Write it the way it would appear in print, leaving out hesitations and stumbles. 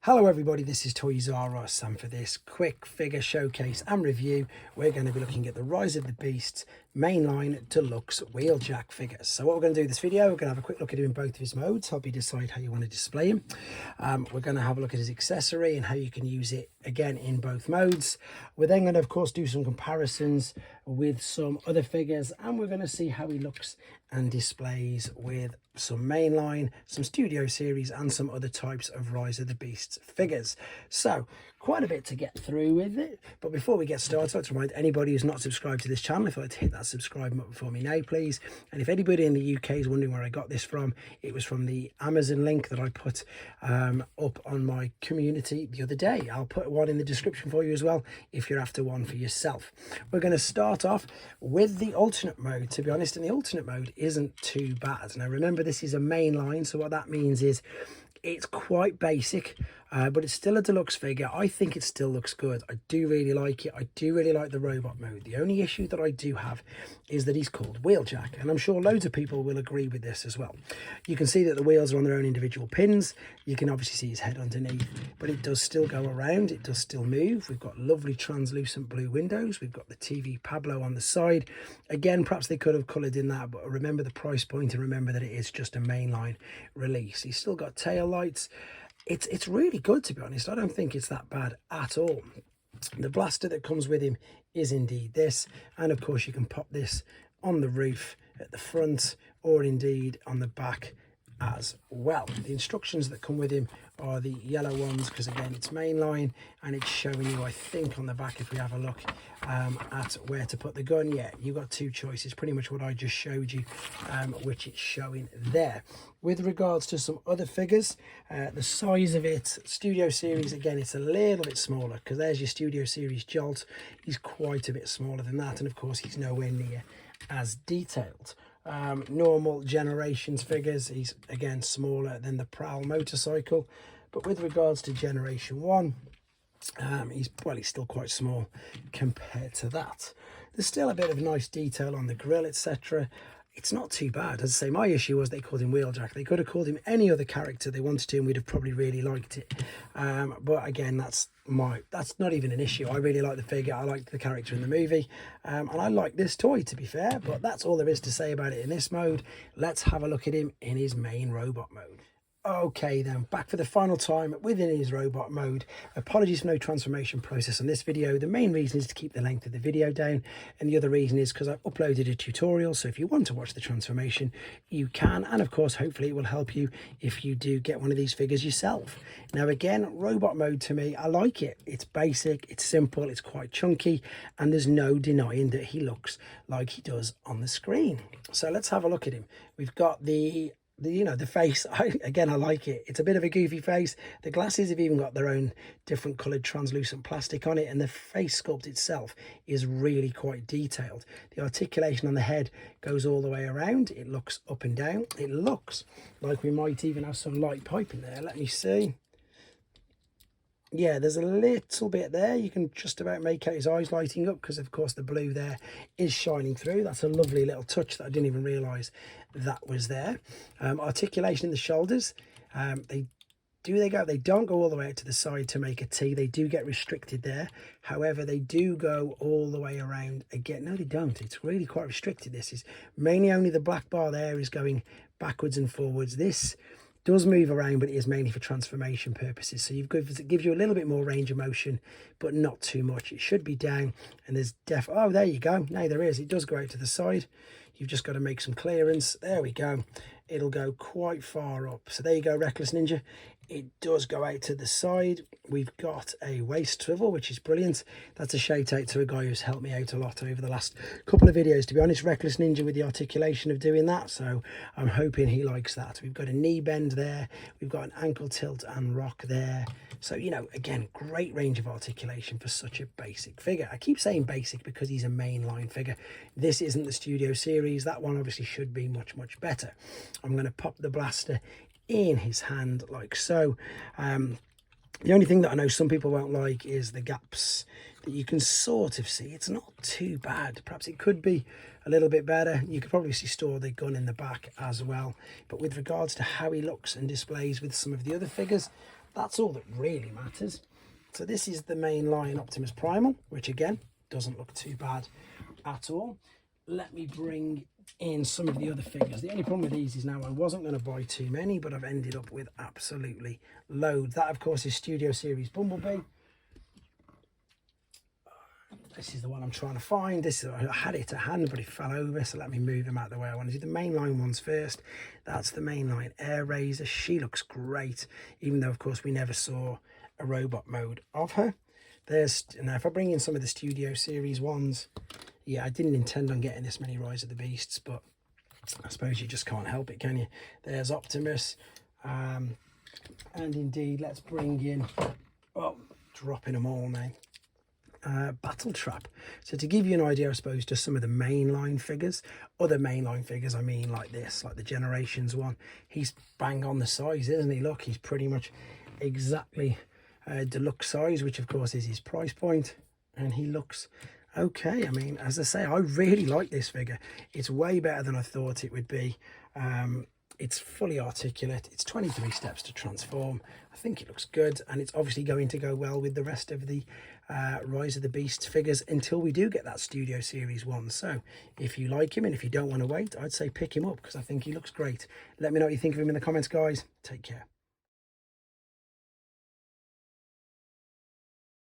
Hello everybody, this is Toys R Us, and for this quick figure showcase and review we're going to be looking at the Rise of the Beasts mainline deluxe wheeljack figures. So what we're going to do in this video, we're going to have a quick look at him in both of his modes, help you decide how you want to display him. We're going to have a look at his accessory and how you can use it again in both modes. We're then going to of course do some comparisons with some other figures, and we're going to see how he looks and displays with some mainline, some studio series and some other types of Rise of the Beasts figures. So quite a bit to get through with it, but before we get started, I'd like to remind anybody who's not subscribed to this channel, if I'd like to hit that subscribe button for me now please. And if anybody in the UK is wondering where I got this from, it was from the Amazon link that I put up on my community the other day. I'll put one in the description for you as well if you're after one for yourself. We're going to start off with the alternate mode, to be honest, and the alternate mode isn't too bad. Now remember, this is a mainline, so what that means is it's quite basic, but it's still a deluxe figure. I think it still looks good. I do really like it. I do really like the robot mode. The only issue that I do have is that he's called wheeljack, and I'm sure loads of people will agree with this as well. You can see that the wheels are on their own individual pins. You can obviously see his head underneath, but it does still go around. It does still move. We've got lovely translucent blue windows. We've got the TV Pablo on the side. Again, perhaps they could have coloured in that, but remember the price point and remember that it is just a mainline release. He's still got tail lights. It's really good, to be honest. I don't think it's that bad at all. The blaster that comes with him is indeed this, and of course you can pop this on the roof at the front or indeed on the back as well. The instructions that come with him are the yellow ones because again it's mainline, and it's showing you, I think on the back, if we have a look at where to put the gun. Yeah, you've got two choices, pretty much what I just showed you, which it's showing there. With regards to some other figures, the size of it, studio series, again it's a little bit smaller because there's your studio series Jolt. He's quite a bit smaller than that, and of course he's nowhere near as detailed. Normal generations figures, he's again smaller than the Prowl motorcycle, but with regards to generation 1, he's still quite small compared to that. There's still a bit of nice detail on the grille, etc. It's not too bad. As I say, my issue was they called him wheeljack. They could have called him any other character they wanted to, and we'd have probably really liked it. But again, that's not even an issue. I really like the figure. I liked the character in the movie, and I like this toy, to be fair. But that's all there is to say about it in this mode. Let's have a look at him in his main robot mode. Okay then, back for the final time within his robot mode. Apologies for no transformation process on this video. The main reason is to keep the length of the video down, and the other reason is because I've uploaded a tutorial, so if you want to watch the transformation you can, and of course hopefully it will help you if you do get one of these figures yourself. Now again, robot mode, to me, I like it. It's basic, it's simple, it's quite chunky, and there's no denying that he looks like he does on the screen. So let's have a look at him. We've got the face. I like it. It's a bit of a goofy face. The glasses have even got their own different coloured translucent plastic on it, and the face sculpt itself is really quite detailed. The articulation on the head goes all the way around. It looks up and down. It looks like we might even have some light pipe in there. Let me see. Yeah, there's a little bit there. You can just about make out his eyes lighting up because of course the blue there is shining through. That's a lovely little touch that I didn't even realise that was there. Articulation in the shoulders. They don't go all the way out to the side to make a T. They do get restricted there. However, they do go all the way around again. No, they don't. It's really quite restricted. This is mainly only the black bar there is going backwards and forwards. This does move around, but it is mainly for transformation purposes, so it gives you a little bit more range of motion, but not too much. It should be down, and there's oh, there you go. Now there is. It does go out to the side. You've just got to make some clearance. There we go. It'll go quite far up. So there you go, Reckless Ninja. It does go out to the side. We've got a waist swivel, which is brilliant. That's a shout out to a guy who's helped me out a lot over the last couple of videos, to be honest. Reckless Ninja with the articulation of doing that, so I'm hoping he likes that. We've got a knee bend there. We've got an ankle tilt and rock there. So, again, great range of articulation for such a basic figure. I keep saying basic because he's a mainline figure. This isn't the studio series. That one obviously should be much, much better. I'm going to pop the blaster in his hand like so. The only thing that I know some people won't like is the gaps that you can sort of see. It's not too bad. Perhaps it could be a little bit better. You could probably store the gun in the back as well. But with regards to how he looks and displays with some of the other figures, that's all that really matters. So this is the mainline Optimus Primal, which again doesn't look too bad at all. Let me bring in some of the other figures. The only problem with these is now I wasn't going to buy too many, but I've ended up with absolutely loads. That of course is Studio Series Bumblebee. This is the one I'm trying to find. I had it to hand, but it fell over, so let me move him out of the way. I want to do the mainline ones first. That's the mainline Air Razor. She looks great, even though of course we never saw a robot mode of her. Now if I bring in some of the Studio Series ones, yeah, I didn't intend on getting this many Rise of the Beasts, but I suppose you just can't help it, can you? There's Optimus, and indeed, let's bring in, oh, dropping them all now. Battle Trap. So to give you an idea, I suppose, just some of the mainline figures, other mainline figures, I mean like this, like the Generations one, he's bang on the size, isn't he? Look, he's pretty much exactly deluxe size, which of course is his price point, and he looks okay. I mean, as I say, I really like this figure. It's way better than I thought it would be. It's fully articulate. It's 23 steps to transform. I think it looks good, and it's obviously going to go well with the rest of the Rise of the Beast figures until we do get that Studio Series 1. So if you like him and if you don't want to wait, I'd say pick him up because I think he looks great. Let me know what you think of him in the comments, guys. Take care.